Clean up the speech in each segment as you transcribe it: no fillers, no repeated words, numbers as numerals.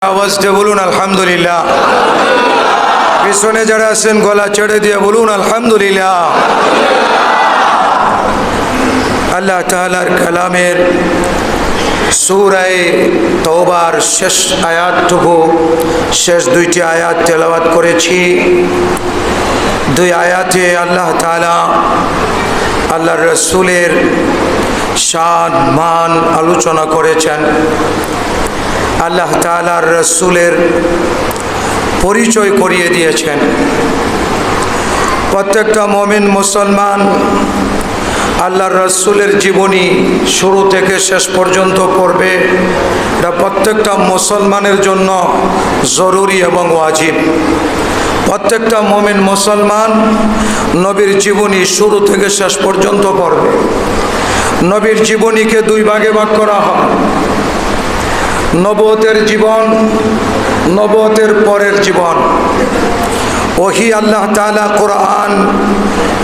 আওয়াজ দিয়ে বলুন আলহামদুলিল্লাহ। পিছনে যারা আছেন গলা ছেড়ে দিয়ে বলুন আলহামদুলিল্লাহ। আল্লাহ তাআলার কালামের সূরা তওবার শেষ আয়াতটুকু, শেষ দুইটি আয়াত তেলাওয়াত করেছি। দুই আয়াতে আল্লাহ তাআলা আল্লাহর রাসূলের শান মান আলোচনা করেছেন। আল্লাহ তাআলার রাসূলের পরিচয় করিয়ে দিয়েছেন। প্রত্যেকটা মুমিন মুসলমান আল্লাহর রাসূলের জীবনী শুরু থেকে শেষ পর্যন্ত পড়বে। এটা প্রত্যেকটা মুসলমানের জন্য জরুরি এবং ওয়াজিব। প্রত্যেকটা মুমিন মুসলমান নবীর জীবনী শুরু থেকে শেষ পর্যন্ত পড়বে। নবীর জীবনীকে দুই ভাগে ভাগ করা হয়: নবুয়তের জীবন, নবুয়তের পরের জীবন। ওহী আল্লাহ তাআলা কোরআন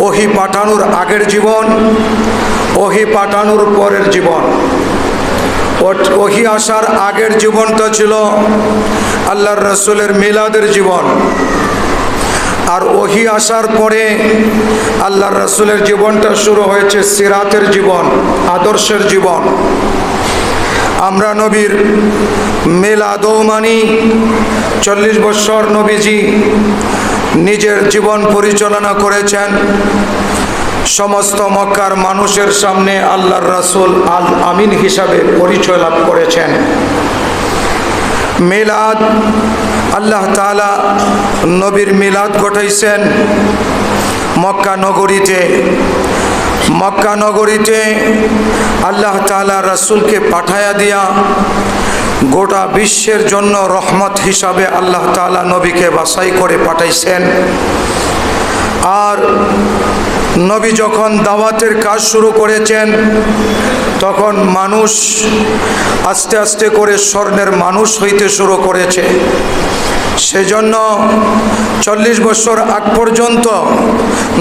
ওহী পাঠানোর আগের জীবন, ওহী পাঠানোর পরের জীবন। ওহী আসার আগের জীবনটা ছিল আল্লাহর রাসূলের মিলাদের জীবন, আর ওহী আসার পরে আল্লাহর রাসূলের জীবনটা শুরু হয়েছে সিরাতের জীবন, আদর্শের জীবন। আমরা নবীর মিলাদও মানি। 40 বছর নবীজি নিজের জীবন পরিচালনা করেছেন। সমস্ত মক্কার মানুষের সামনে আল্লাহর রাসূল আল আমিন হিসাবে পরিচয় লাভ করেছেন। মিলাদ, আল্লাহ তাআলা নবীর মিলাদ ঘটাইছেন মক্কা নগরীতে। মক্কা নগরীতে আল্লাহ তাআলা রাসূলকে পাঠায়া দিয়া গোটা বিশ্বের জন্য রহমত হিসাবে আল্লাহ তাআলা নবীকে বাছাই করে পাঠাইছেন। আর নবী যখন দাওয়াতের কাজ শুরু করেছেন, তখন মানুষ আস্তে আস্তে করে স্বর্ণের মানুষ হইতে শুরু করেছে। সেজন্য 40 বছর আগ পর্যন্ত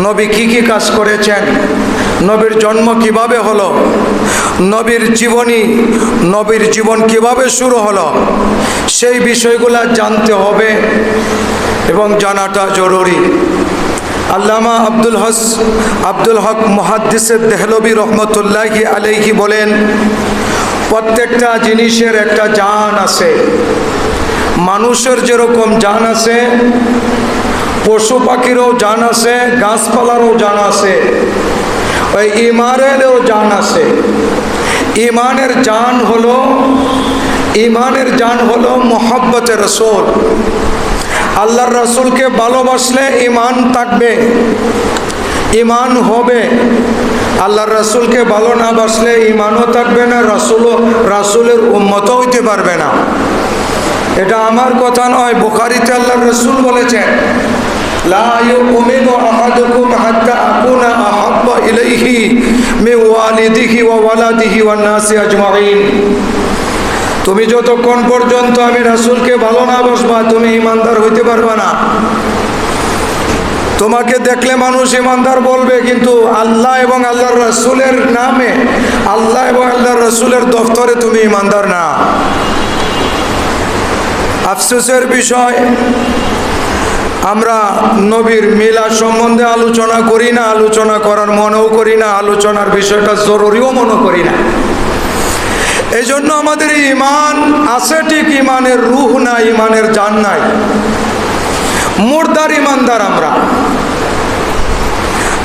নবী কি কি কাজ করেছেন, নবীর জন্ম কিভাবে হলো, নবীর জীবন কিভাবে শুরু হলো, সেই বিষয়গুলো জানতে হবে এবং জানাটা জরুরি। আল্লামা আব্দুল হক মুহাদ্দিসে দেহলভী রহমতুল্লাহি আলাইহি বলেন, প্রত্যেকটা জিনিসের একটা জান আছে। মানুষের যেরকম জান আছে, পশু পাখিরও জান আছে, গাছপালারও জান আছে, ওই ইমানেরও জান আছে। ইমানের জান হলো মুহাব্বতে রাসূল। আল্লাহর রাসূলকে ভালোবাসলে ইমান থাকবে, ইমান হবে। আল্লাহর রাসূলকে ভালো না বাসলে ইমানও থাকবে না, রাসূলের উম্মতও হইতে পারবে না। এটা আমার কথা নয়, বুখারীতে আল্লাহর রাসূল বলেছেন, লা ইউমিনু আহাদুকুম হাত্তা আকুনা আহাব্বা ইলাইহি মিন ওয়ালিদিহি ওয়া ওয়ালাদিহি ওয়ান নাসি আজমাইন। তুমি যতক্ষণ পর্যন্ত আমি রাসূলকে ভালো না বাসবা, তুমি ঈমানদার হইতে পারবে না। তোমাকে দেখলে মানুষ ঈমানদার বলবে, কিন্তু আল্লাহ এবং আল্লাহর রাসূলের নামে, আল্লাহ এবং আল্লাহর রাসূলের দফতরে তুমি ঈমানদার না। আফসোসের বিষয়, আমরা নবীর মিলাদ সম্বন্ধে আলোচনা করি না, আলোচনা করার মনেও করি না, আলোচনার বিষয়টা জরুরিও মনে করি না। এই জন্য আমাদের ইমান আছে ঠিক, ইমানের রূহ নাই, ইমানের জান নাই, মুর্দার ইমানদার আমরা।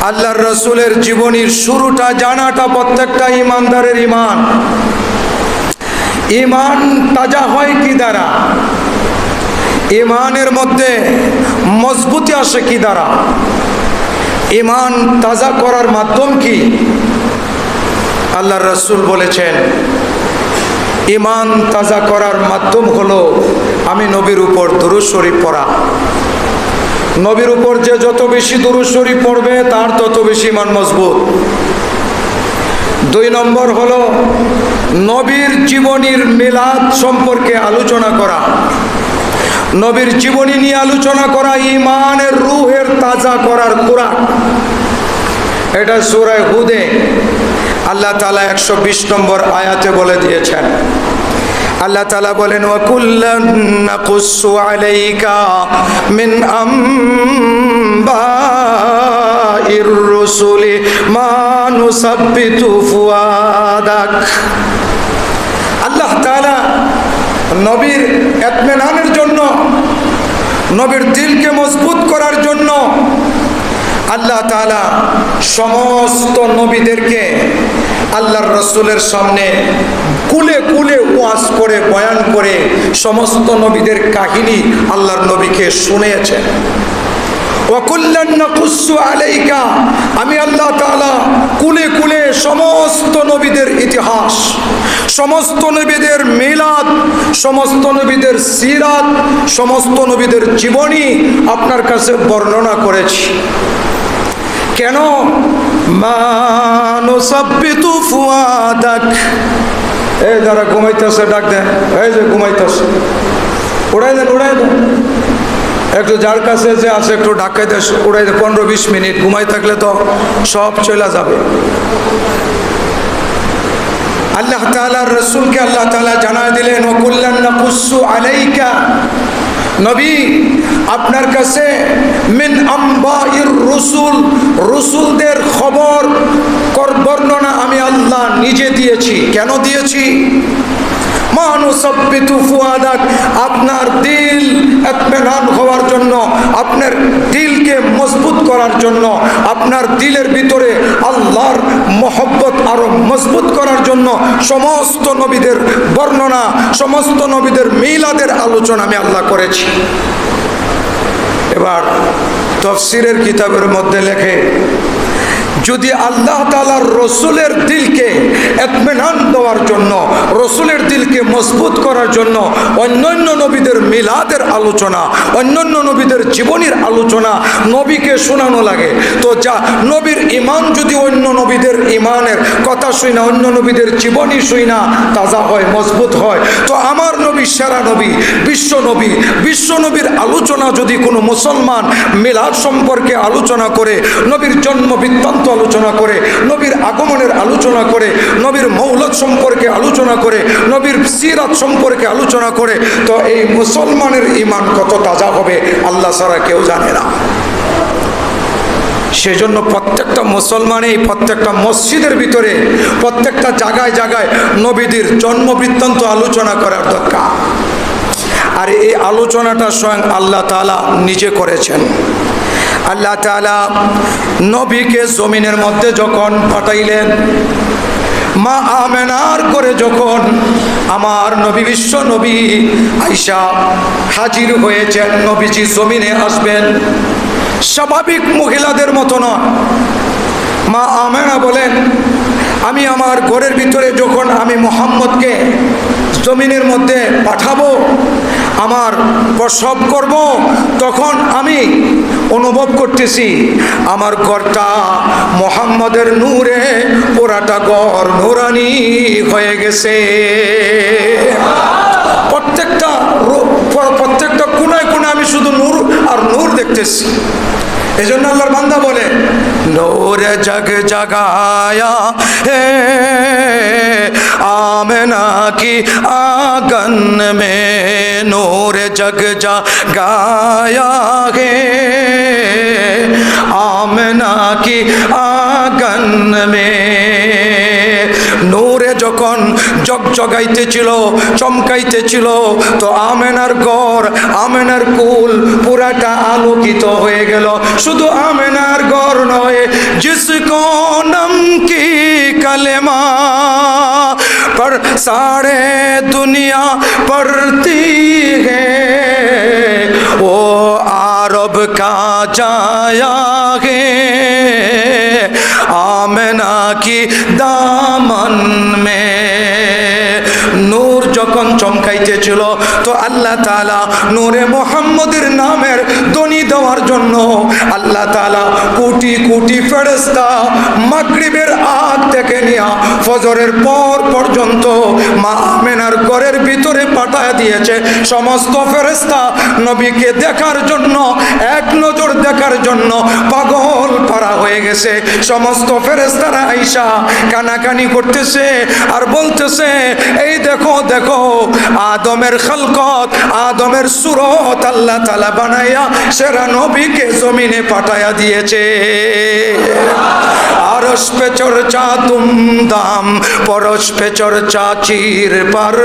আল্লাহর রাসূলের জীবনীর শুরুটা জানাটা প্রত্যেকটা ইমানদারের ইমান। ইমান তাজা হয় কি দ্বারা? ইমানের মধ্যে মজবুতি আসে কি দ্বারা? ইমান তাজা করার মাধ্যম কি? আল্লাহর রাসূল বলেছেন, ইমান তাজা করার মাধ্যম হলো আমি নবীর উপর দুরূদ শরীফ পড়া। নবীর উপর যে যত বেশি দুরূদ শরীফ পড়বে, তার তত বেশি ইমান মজবুত। 2 নম্বর হলো নবীর জীবনীর মিলাদ সম্পর্কে আলোচনা করা। নবীর জীবনী নিয়ে আলোচনা করা ইমানের রূহের তাজা করার কোরআন। এটা সূরা হুদে আল্লাহ তাআলা 120 নম্বর আয়াতে বলে দিয়েছেন, আল্লাহ তাআলা বলেন ওয়া কুল্লান নাকুসু আলাইকা মিন আম্বাইর রুসুলি মা নুসাব্বিতু ফুয়াদাক। আল্লাহ তাআলা নবীর ইতমিনানের জন্য, নবীর দিলকে মজবুত করার জন্য আল্লাহ তাআলা সমস্ত নবীদেরকে আল্লাহর রাসূলের সামনে কুলে কুলে ওয়াজ করে বয়ান করে সমস্ত নবীদের কাহিনী আল্লাহর নবীকে শুনিয়েছেন। ওয়া কুল্লান নাকুসু আলাইকা, আমি আল্লাহ তাআলা কুলে কুলে সমস্ত নবীদের ইতিহাস, সমস্ত নবীদের মিলাদ, সমস্ত নবীদের সিরাত, সমস্ত নবীদের জীবনী আপনার কাছে বর্ণনা করেছি। কেন? মা নুসাব্বিতু ফুয়াদাক। এই যারা ঘুমাইতেছে ডাক দেন, এই যে ঘুমাইতেছে উড়াই দেন, উড়াই দেন। একটু যার কাছে যে আছে একটু ঢাকাইতে উড়াই দেন, 15-20 মিনিট। ঘুমাই থাকলে তো সব চলে যাবে। আল্লাহ তাআলার রাসূলকে আল্লাহ তাআলা জানায় দিলেন ওয়া কুল্লান নাকুসু আলাইকা, নবী আপনার কাছে মিন আম্বাইর রসুল, রসুলদের খবর বর্ণনা আমি আল্লাহ নিজে দিয়েছি। কেন দিয়েছি? মানুসাব্বিতু ফুয়াদাক, আপনার দিল ইতমিনান হওয়ার জন্য, আপনার দিলকে মজবুত করার জন্য, আপনার দিলের ভিতরে আল্লাহর মহব্বত আরো মজবুত করার জন্য সমস্ত নবীদের বর্ণনা, সমস্ত নবীদের মিলাদের আলোচনা আমি আল্লাহ করেছি। এবার তাফসীরের কিতাবের মধ্যে লেখে যদি আল্লাহ তাআলার রসুলের দিলকে ইতমিনান দেওয়ার জন্য, রসুলের দিলকে মজবুত করার জন্য অন্যান্য নবীদের মিলাদের আলোচনা, অন্যান্য নবীদের জীবনীর আলোচনা নবীকে শোনানো লাগে, তো যা নবীর ইমান যদি অন্য নবীদের ইমানের কথা শুই না, অন্য নবীদের জীবনী শুই না তাজা হয়, মজবুত হয়, তো আমার নবী সেরা নবী, বিশ্ব নবীর আলোচনা যদি কোনো মুসলমান মিলাদ সম্পর্কে আলোচনা করে, নবীর জন্ম বৃত্তান্ত আলোচনা করে, নবীর আগমনের আলোচনা করে, নবীর মৌলদ সম্পর্কে আলোচনা করে, নবীর সিরাত সম্পর্কে আলোচনা করে, তো এই মুসলমানের ঈমান কত তাজা হবে আল্লাহ ছাড়া কেউ জানে না। সেজন্য প্রত্যেকটা মুসলমানই প্রত্যেকটা মসজিদের ভিতরে, প্রত্যেকটা জায়গায় জায়গায় নবীদের জন্ম বৃত্তান্ত আলোচনা করার দরকার। আর এই আলোচনাটা স্বয়ং আল্লাহ তাআলা নিজে করেছেন। আল্লাহ তাআলা নবীকে জমিনের মধ্যে যখন পাঠাইলেন, মা আমেনার করে যখন আমার নবী বিশ্ব নবী আয়েশা হাজির হয়েছেন, নবীজি জমিনে আসবেন স্বাভাবিক মহিলাদের মতো নয়। মা আমেনা বলেন আমি আমার ঘরের ভিতরে যখন আমি মুহাম্মদকে জমিনের মধ্যে পাঠাবো, আমার প্রসব করব, তখন আমি অনুভব করতেছি আমার ঘরটা মুহাম্মদের নূরে পুরাটা ঘর নূরানি হয়ে গেছে। প্রত্যেকটা কোনায় কোনায় আমি শুধু নূর আর নূর দেখতেছি। এই জন্য আল্লাহর বান্দা বলে নূর জগ জগায়া হে आमना की आंगन में नूर जग जगाया है, आमना की आंगन में নূরে যখন জগজগাইতেছিল, চমকাইতেছিল, তো আমেনার ঘর, আমেনার কুল পুরাটা আলোকিত হয়ে গেল। শুধু আমেনার ঘর নয়, जिसको नम की कलेमा पर सारे दुनिया पढ़ती है, वो अरब का जाया है आमना की दामन में। নূর যখন চমকাইতেছিল হয়েছিল। তো আল্লাহ তাআলা নূরে মুহাম্মদের নামের ধ্বনি দেওয়ার জন্য আল্লাহ তাআলা কোটি কোটি ফেরেশতা মাগরিবের আগ থেকে নিয়ে ফজরের পর পর্যন্ত মা আমেনার ঘরের ভিতরে পাঠায় দিয়েছে। সমস্ত ফেরেশতা নবীকে দেখার জন্য, এক নজর দেখার জন্য পাগল পারা হয়ে গেছে। সমস্ত ফেরেশতারা আইসা কানাকানি করতেছে আর বলতেছে, এই দেখো দেখো আদমের খালকত, আদমের সুরত আল্লাহ তাআলা বানাইয়া সেরা নবীকে জমিনে পাঠায়া দিয়েছে। আরশ पे चर्चा तुम दाम, परश पे चर्चा चीर पर,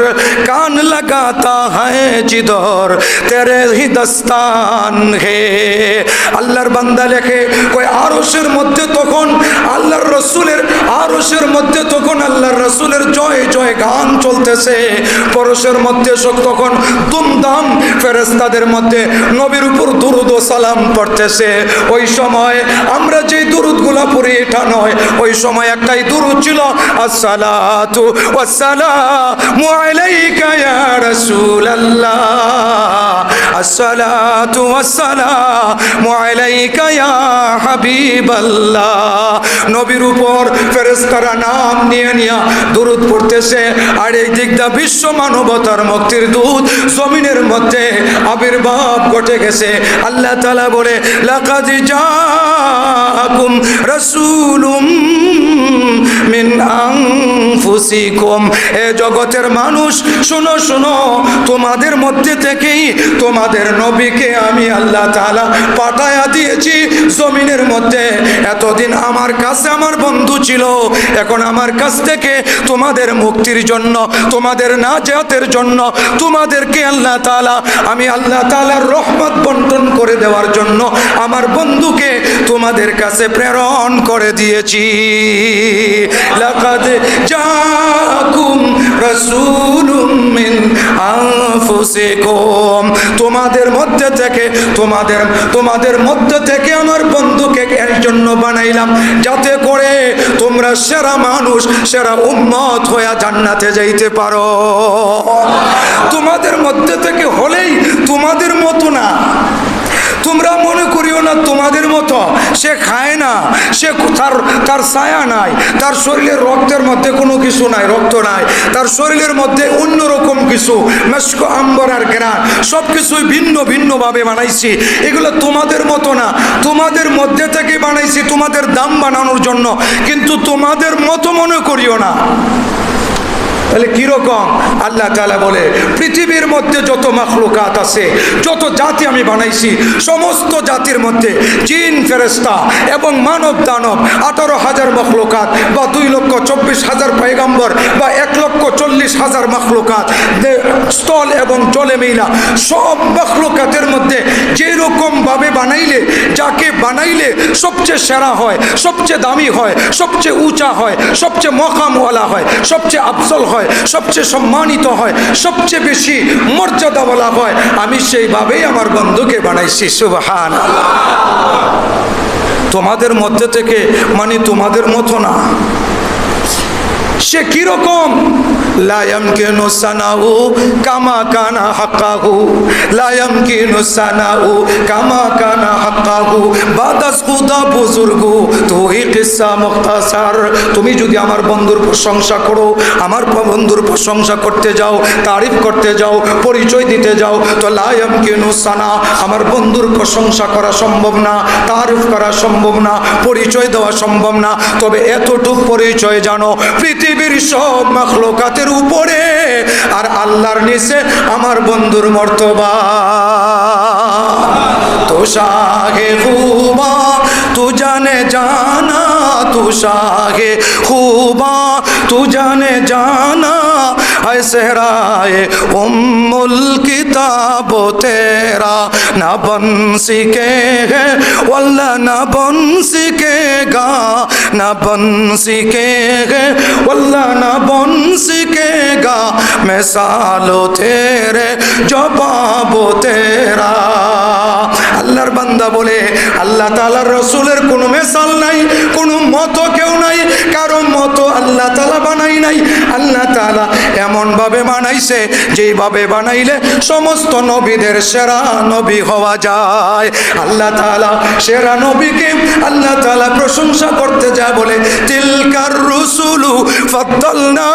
कान लगाता है जिधर तेरे ही दस्तान है। আল্লাহর বান্দা লেখে ওই আরশের মধ্যে তখন আল্লাহর রাসূলের, আরশের মধ্যে তখন আল্লাহর রাসূলের জয় জয় গান চলতেছে। পরশের মধ্যে তখন দুমদাম ফেরেশতাদের মধ্যে নবীর উপর দুরূদ ও সালাম পড়তেছে। ওই সময় আমরা যে দুরূদগুলা পড়ি এটা নয়, ওই সময় একটাই দুরূদ ছিল, আসসালাতু ওয়াসসালামু আলাইকা ইয়া রাসূলুল্লাহ, আসসালাতু ওয়াসসালামু আলাইকা ইয়া হাবিবাল্লাহ। নবীর উপর ফেরেশতারা নাম নিয়ে নিয়ে দুরূদ পড়তেছে। আর এই দিকটা বিশ্ব মানবতার মুক্তির দূত জমিনের মধ্যে আবির্ভাব ঘটে গেছে। আল্লাহ তাআলা বলে, লাকাদ জাআকুম রাসূলুম মিন আনফুসিকুম, এ জগতের মানুষ শোনো শোনো, তোমাদের মধ্যে থেকেই তোমাদের নবীকে আমি আল্লাহ তাআলা পাঠায়া দিয়েছি জমিনের মধ্যে। এতদিন আমার কাছে আমার বন্ধু ছিল, এখন আমার কাছ থেকে তোমাদের মুক্তির জন্য, তোমাদের নাজাতের জন্য, তোমাদেরকে আল্লাহ তাআলা, আমি আল্লাহ তাআলার রহমত বন্টন করে দেওয়ার জন্য আমার বন্ধুকে তোমাদের কাছে প্রেরণ করে দিয়েছি। লাকাদ জাআকুম রাসূলুম মিন আনফুসিকুম, তোমাদের মধ্যে থেকে, তোমাদের মধ্যে থেকে আমার বন্ধুকে এর জন্য বানাইলাম যাতে করে তোমরা সেরা মানুষ, সেরা উম্মত হয়ে জান্নাতে যাইতে পারো। তোমাদের মধ্যে থেকে হলেই তোমাদের মতো না, তোমরা মনে করিও না তোমাদের মতো। সে খায় না, সে তার ছায়া নাই, তার শরীরের রক্তের মধ্যে কোনো কিছু নাই, রক্ত নাই, তার শরীরের মধ্যে অন্যরকম কিছু মেশক আম্বর আর গ্রান, সব কিছুই ভিন্ন ভিন্নভাবে বানাইছি। এগুলো তোমাদের মতো না, তোমাদের মধ্যে থেকে বানাইছি তোমাদের দাম বানানোর জন্য, কিন্তু তোমাদের মতো মনে করিও না। তাহলে কিরকম? আল্লাহ তাআলা বলে, পৃথিবীর মধ্যে যত মাখলুকাত আছে, যত জাতি আমি বানাইছি, সমস্ত জাতির মধ্যে জিন ফেরেশতা এবং মানব দানব 18,000 মাখলুকাত বা 2,24,000 পয়গম্বর বা 1,40,000 মাখলুকাত, স্থল এবং জলে মিলা সব মাখলুকাতের মধ্যে যেরকম ভাবে বানাইলে, যাকে বানাইলে সবচেয়ে সেরা হয়, সবচেয়ে দামি হয়, সবচেয়ে উঁচা হয়, সবচেয়ে মকামওয়ালা হয়, সবচেয়ে আফজল হয়, সবচেয়ে সম্মানিত হয়, সবচেয়ে বেশি মর্যাদাওয়ালা হয়, আমি সেইভাবেই আমার বন্ধুকে বানাইছি। সুবহানাল্লাহ। তোমাদের মধ্যে থেকে মানে তোমাদের মতো না। সে কিরকম? লা ইয়ামকিনু সানাউ কামা কানা হাক্কাহু, লা ইয়ামকিনু সানাউ কামা কানা হাক্কাহু, বাদাস খুদা বুজুর্গু তুই কিসসা মুখতাসার। তুমি যদি আমার বন্ধুর প্রশংসা করো, আমার বন্ধুর প্রশংসা করতে যাও, তারিফ করতে যাও, পরিচয় দিতে যাও, তো লা ইয়ামকিনু সানা, আমার বন্ধুর প্রশংসা করা সম্ভব না, তারিফ করা সম্ভব না, পরিচয় দেওয়া সম্ভব না। তবে এতটুকু পরিচয় জানো, পৃথিবীর সব মাখলুকাতের উপরে আর আল্লাহর নিচে আমার বন্ধুর মর্তবা। তো শাহে খুবা তু জানে জানা, তু শাহে খুবা তু জানে জানা, है सहराए उम्मुल किताब तेरा ना बन सकेगा, वल्ला ना बन सकेगा, ना बन सकेगा, वल्ला ना बन सकेगा, मिसालो तेरे जवाबो तेरा। আল্লাহর বান্দা বলে, আল্লাহ তাআলার রাসূলের কোনো মিসাল নাই, কোনো মতো কেউ নাই, কারো মতো আল্লাহ তাআলা বানাই নাই, আল্লাহ তাআলা এমনভাবে বানাইছে যেইভাবে বানাইলে সমস্ত নবীদের সেরা নবী হওয়া যায়। আল্লাহ তাআলা সেরা নবীকে আল্লাহ তাআলা প্রশংসা করতে যায় বলে তিলকার রুসুলু ফাদ্দালনা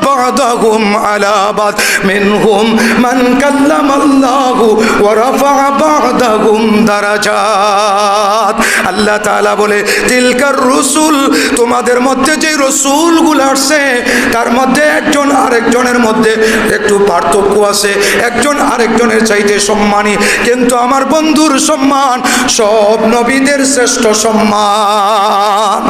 বা'দাহুম আলা বা'দ মিনহুম মান কাল্লামাল্লাহু ওয়া রাফা'a বা'দাহুম দারাজাত। আল্লাহ তাআলা বলে তিলকার রুসুল, তোমাদের মধ্যে যে রসুলগুলো আসছে তার মধ্যে একজন আরেকজনের মধ্যে একটু পার্থক্য আছে, একজন আরেকজনের চাইতে সম্মানী, কিন্তু আমার বন্ধুর সম্মান সব নবীদের শ্রেষ্ঠ সম্মান।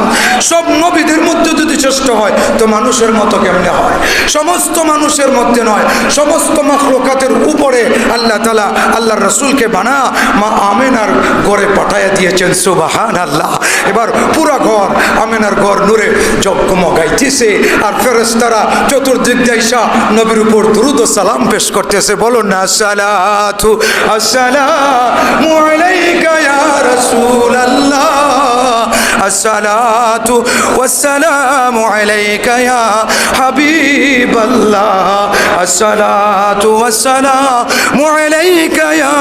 সব নবীদের মধ্যে যদি শ্রেষ্ঠ হয় তো মানুষের মতো কেমনে হয়? সমস্ত মানুষের মধ্যে নয়, সমস্ত মাখলুকাতের উপরে আল্লাহ তাআলা আল্লাহর রাসূলকে বানা মা আমেনার ঘরে পাঠাইয়া দিয়েছেন। সুবহানাল্লাহ। এবার পুরা ঘর, আমেনার ঘর নূরে জগমগাইতেছে, আর ফেরেশতারা চতুর্দিক দিয়ে আইসা নবীর উপর দুরূদ ও সালাম পেশ করতেছে। বলুন না আসসালাতু আসসালামু আলাইকা ইয়া রাসূলাল্লাহ, আসসালাতু ওয়াসসালামু আলাইকা ইয়া হাবিবাল্লাহ, আসসালাতু ওয়াসসালামু আলাইকা ইয়া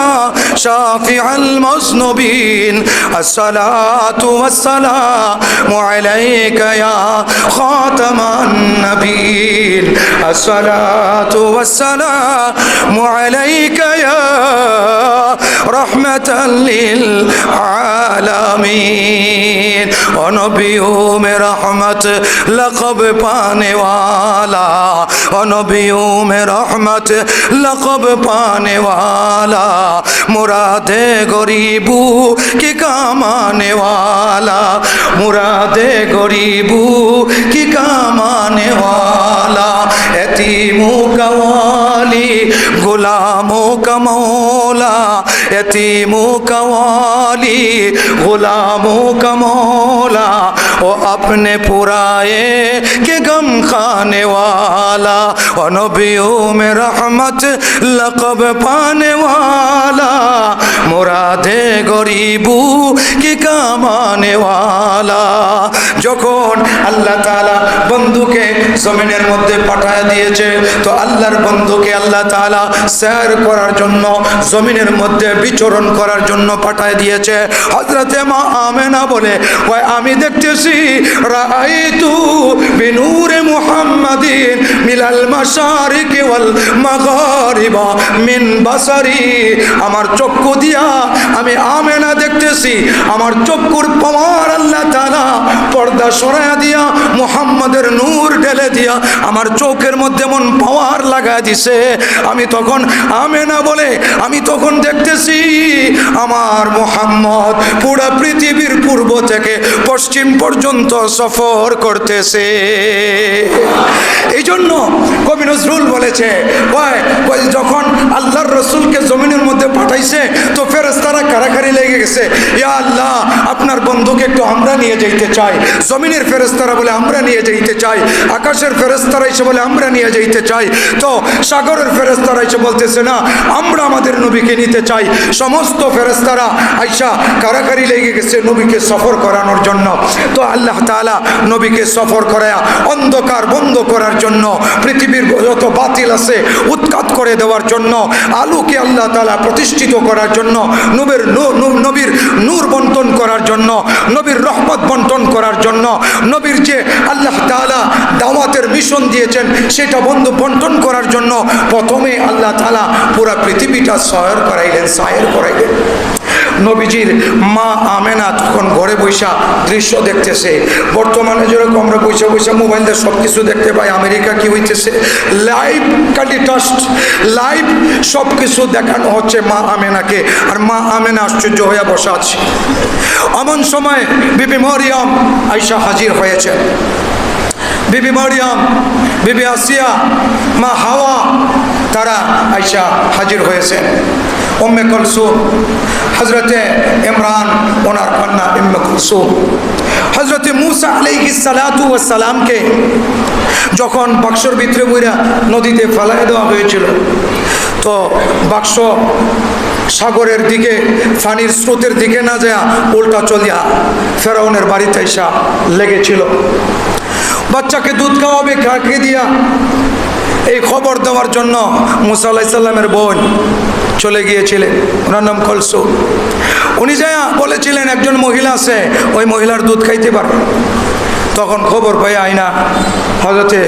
শাফিআল মুযনিবিন, আসসালাতু ওয়াসসালামু আলাইকা ইয়া খাতামান নবিয়্যিন, আসসালাতু ওয়াসসালামু আলাইকা ইয়া রাহমাতাল লিল আলামিন। ओ नबियों में रहमत लक़ब पाने वाला, ओ नबियों में रहमत लक़ब पाने वाला, मुरादे गरीबू की काम आने वाला, मुरादे गरीबू की काम आने वाला, यतीमों का वाली गुलामों का मौला, यतीमों का वाली गुलामों का मौला, वो अपने पुराए के गम खाने वाला, और नबियों में रहमत लक़ब पाने वाला, मुरादे गरीबू की काम आने वाला। যখন আল্লাহ তাআলা বন্ধুকে জমিনের মধ্যে পাঠায় দিয়েছে তো আল্লাহর বন্ধুকে আল্লাহ তাআলা সৈর করার জন্য, জমিনের মধ্যে বিচরণ করার জন্য পাঠায় দিয়েছে। হযরতে মা আমেনা বলে, ওই আমি দেখতেছি রাআইতু বিনূরে মুহাম্মাদিন মিনাল মাশারিকি ওয়াল মাগারিবা মিন বাসারি, আমার চক্ষু দিয়া আমি আমেনা দেখতেছি, আমার চক্ষুর পাওয়ার আল্লাহ তাআলা পর্দা সরাইয়া দিয়া মুহাম্মাদের নূর ঢেলে দিয়া আমার চোখের মধ্যে এমন পাওয়ার লাগা দিছে। আমি তখন আমেনা বলে আমি তখন দেখতেছি আমার মুহাম্মদ পুরা পৃথিবীর পূর্ব থেকে পশ্চিম পর্যন্ত সফর করতেছে। এই জন্য কবি নজরুল বলেছে, ওই যখন আল্লাহর রসুলকে জমিনের মধ্যে পাঠাইছে তো ফেরেশতারা কারাকারি লেগে গেছে, ইয়া আল্লাহ আপনার বন্ধুকে একটু আমরা নিয়ে যাইতে চাই। জমিনের ফেরেশতারা বলে আমরা নিয়ে যাইতে চাই, আকাশের ফেরেশতারা এসে বলে আমরা নিয়ে যাইতে চাই, তো সাগরের ফেরেশতারা এসে বলতেছে না আমরা আমাদের নবীকে নিতে চাই। সমস্ত ফেরেশতারা আইসা কারাকারি লেগে গেছে নবীকে সফর করানোর জন্য। তো আল্লাহ তাআলা নবীকে সফর করায়া অন্ধকার বন্ধ করার জন্য, পৃথিবীর যত বাতিল আছে উৎখাত করে দেওয়ার জন্য, আলোকে আল্লাহ তাআলা প্রতিষ্ঠিত করার জন্য, নবীর নূর বন্টন করার জন্য, নবীর রহমত বন্টন করার জন্য, নবীর যে আল্লাহ তাআলা দাওয়াতের মিশন দিয়েছেন সেটা বন্টন করার জন্য প্রথমে আল্লাহ তাআলা পুরা পৃথিবীটা সয়র করাইলেন। নবীজির মা আমেনা তখন ঘরে বৈশা দৃশ্য দেখতেছে। বর্তমানে যেরকম আমরা বৈশা বৈশা মোবাইল দিয়ে সব কিছু দেখতে পাই, আমেরিকা কি হইতেছে লাইভ টেলিকাস্ট, লাইভ সব কিছু দেখানো হচ্ছে মা আমেনাকে, আর মা আমেনা আশ্চর্য হয়ে বসা আছে। এমন সময় বিবি মরিয়ম আয়েশা হাজির হয়েছে। বিবি মরিয়ম, বিবি আসিয়া, মা হাওয়া তারা আয়েশা হাজির হয়েছে। উম্মে কুলসুম, হযরতে ইমরান ওনার কন্যা উম্মে কুলসুম, হযরতে মুসা আলাইহিস সালাতু ওয়াস সালামকে যখন বাক্সর ভিতরে বইরা নদীতে ফেলাই দেওয়া হয়েছিল তো বাক্স সাগরের দিকে পানির স্রোতের দিকে না যায় উল্টা চলিয়া ফেরাউনের বাড়িতে এসে লেগেছিল। বাচ্চাকে দুধ খাওয়াবে কাকে দিয়া, এই খবর দেওয়ার জন্য মুসা আলাইহিস সালামের বোন চলে গিয়েছিলেন, ওনার নাম কলসুম। উনি যা বলেছিলেন একজন মহিলা আছে, ওই মহিলার দুধ খাইতে পারে। তখন খবর পাই আয়না হযরতে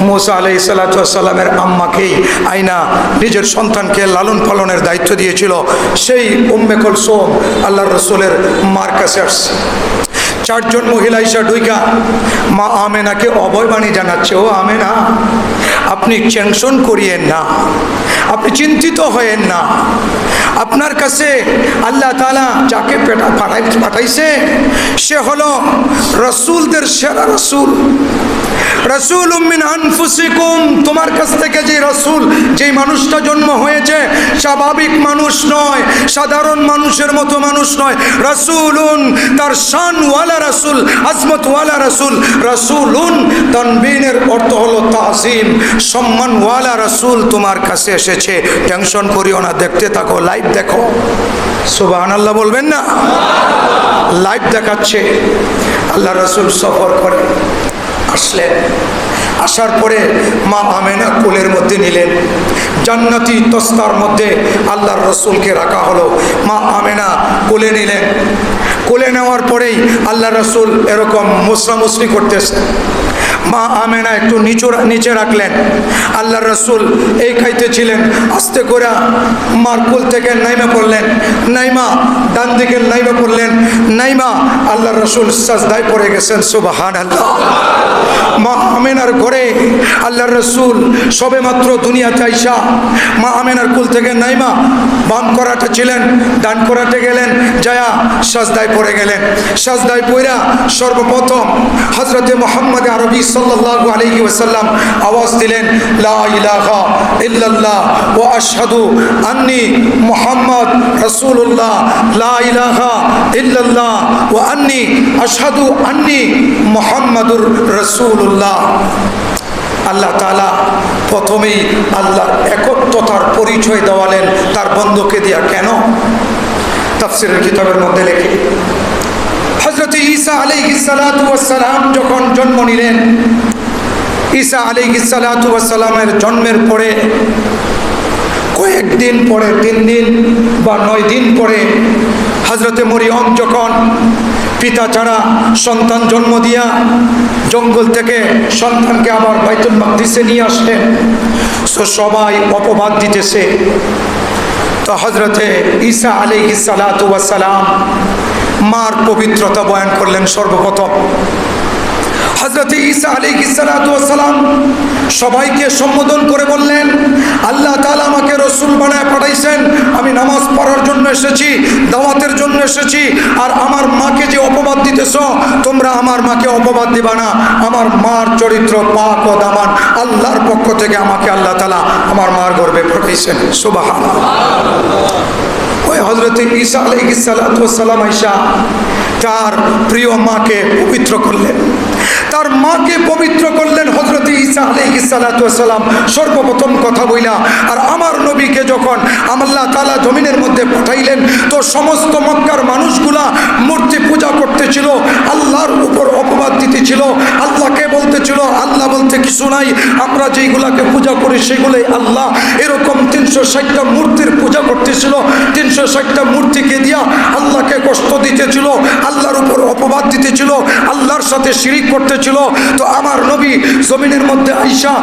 মুসা আলাইহিস সালামের আম্মাকেই আয়না নিজের সন্তানকে লালন পালনের দায়িত্ব দিয়েছিল। সেই উম্মে কুলসুম আল্লাহর রাসূলের মার কাছে আসছে। চারজন মহিলা ঈশা ঢুইকা মা আমেনাকে অভয়বাণী জানাচ্ছে, ও আমেনা, আপনি টেনশন করিয়েন না, আপনি চিন্তিত হয়েন না। আপনার কাছে আল্লাহ তাআলা যাকে পাঠাইছে সে হলো রাসূলদের সেরা রাসূল, রাসূলুম মিন আনফুসিকুম। তোমার কাছ থেকে যে রাসূল, যেই মানুষটা জন্ম হয়েছে, স্বাভাবিক মানুষ নয়, সাধারণ মানুষের মতো মানুষ নয়। রাসূলুন, তার শানওয়ালা রাসূল, আজমতওয়ালা রাসূল। রাসূলুন তানবিনের অর্থ হলো তাজিম, সম্মানওয়ালা রাসূল তোমার কাছে এসেছে। টেনশন করিও না, দেখতে থাকো, লাইভ দেখো। সুবহানাল্লাহ বলবেন না? লাইভ দেখাচ্ছে। আল্লাহ রাসূল সফর করে আসলেন। আসার পরে মা আমেনা কোলের মধ্যে নিলেন। জান্নাতি তস্তার মধ্যে আল্লাহর রাসূলকে রাখা হলো। মা আমেনা কোলে নিলেন। কোলে নেওয়ার পরেই আল্লাহর রাসূল এরকম মুসরামুসরি করতেছে। মা আমেনা একটু নিচে রাখলেন। আল্লাহর রাসূল এই খাইতেছিলেন। আস্তে করে মার কোল থেকে নাইমা পড়লেন। নাইমা ডান দিকে নাইমা পড়লেন। নাইমা আল্লাহর রাসূল সাজদায় পড়ে গেছেন। সুবহানাল্লাহ। মা আমেনার ঘরে আল্লাহর রাসূল সবে মাত্র দুনিয়াতে আইসা মা আমেনার কোল থেকে নাইমা বাম করাতে ছিলেন, ডান করাতে গেলেন, যায়া সাজদায় পড়ে গেলেন। সাজদায় পড়া সর্বপ্রথম হযরতে মুহাম্মদ আরবি সাল্লাল্লাহু আলাইহি ওয়াসাল্লাম আওয়াজ দিলেন, লা ইলাহা ইল্লাল্লাহ ওয়া আশহাদু আন্নী মুহাম্মদ রাসূলুল্লাহ, লা ইলাহা ইল্লাল্লাহ ওয়া আন্নী আশহাদু আন্নী মুহাম্মাদুর রাসূলুল্লাহ। আল্লাহ তাআলা প্রথমেই আল্লাহর একত্বতার পরিচয় দেওয়ালেন তার বন্ধুকে দিয়া। কেন? তাফসীরের কিতাবের মধ্যে লেখে, হযরত ঈসা আলাইহিস সালাতু ওয়াস সালাম যখন জন্ম নিলেন, ঈসা আলাইহিস সালাতু ওয়াস সালামের জন্মের পরে কয়েকদিন পরে, 3 দিন বা 9 দিন পরে হযরতে মরিয়ম যখন পিতা ছাড়া সন্তান জন্ম দিয়া জঙ্গল থেকে সন্তানকে আবার বাইতুল মাকদিসে নিয়ে আসলেন, তো সবাই অপবাদ দিতেছে। তো হযরতে ঈসা আলাইহিস সালাতু ওয়াস সালাম মার পবিত্রতা বয়ান করলেন সর্বপ্রথম। হযরত ঈসা আলাইহিস সালাতু ওয়াস সালাম সবাইকে সম্বোধন করে বললেন, আল্লাহ তাআলা আমাকে রাসূল বানায় পাঠাইছেন, আমি নামাজ পড়ার জন্য এসেছি, দাওয়াতের জন্য এসেছি। আর আমার মাকে যে অপবাদ দিতেছো, তোমরা আমার মাকে অপবাদ দিবা না। আমার মার চরিত্র পাক ও দামান, আল্লাহর পক্ষ থেকে আমাকে আল্লাহ তাআলা আমার মার গর্ভে পাঠাইছেন। সুবহানাল্লাহ। ওই হযরত ঈসা আলাইহিস সালাতু ওয়াস সালাম আয়েশা তার প্রিয় মাকে পবিত্র করলেন, তার মাকে পবিত্র করলেন হযরত ঈসা আলাইহিস সালাতু ওয়াস সালাম সর্বপ্রথম কথা বইলা। আর আমার নবীকে যখন আল্লাহ তাআলা জমিনের মধ্যে পাঠাইলেন, তো সমস্ত মক্কার মানুষগুলা মূর্তি পূজা করতেছিল, আল্লাহর উপর অপবাদ দিতেছিল, আল্লাহকে বলতেছিল আল্লাহ বলতে কিছু নাই, আমরা যেইগুলাকে পূজা করি সেগুলোই আল্লাহ। এরকম 360টা মূর্তির পূজা করতেছিল, 360টা মূর্তিকে দিয়া আল্লাহকে কষ্ট দিতেছিল, আল্লাহর উপর অপবাদ দিতেছিল, আল্লাহর সাথে শিরিক করতেছিল। তো আমার নবী জমিনের মধ্যে আইসা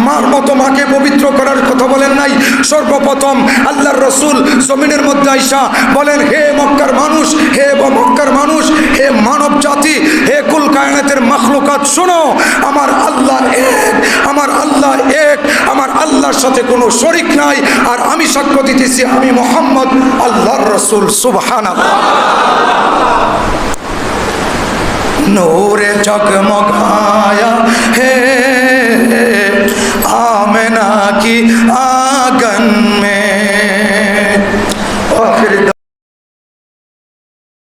মার মতো মাকে পবিত্র করার কথা বলেন নাই। সর্বপ্রথম আল্লাহর রাসূল জমিনের মধ্যে আইসা বলেন, হে মক্কার মানুষ, হে মক্কার মানুষ, হে মানব জাতি, হে কুল কায়নাতের মাখলুকাত, শোনো, আমার আল্লাহ এক, আমার আল্লাহ এক, আমার আল্লাহর সাথে কোনো শরীক নাই। আর আমি সাক্ষ্য দিতেছি আমি মুহাম্মদ আল্লাহর রাসূল। সুবহানাল্লাহ। नूरे जगमगाया है आमिना की आंगन में।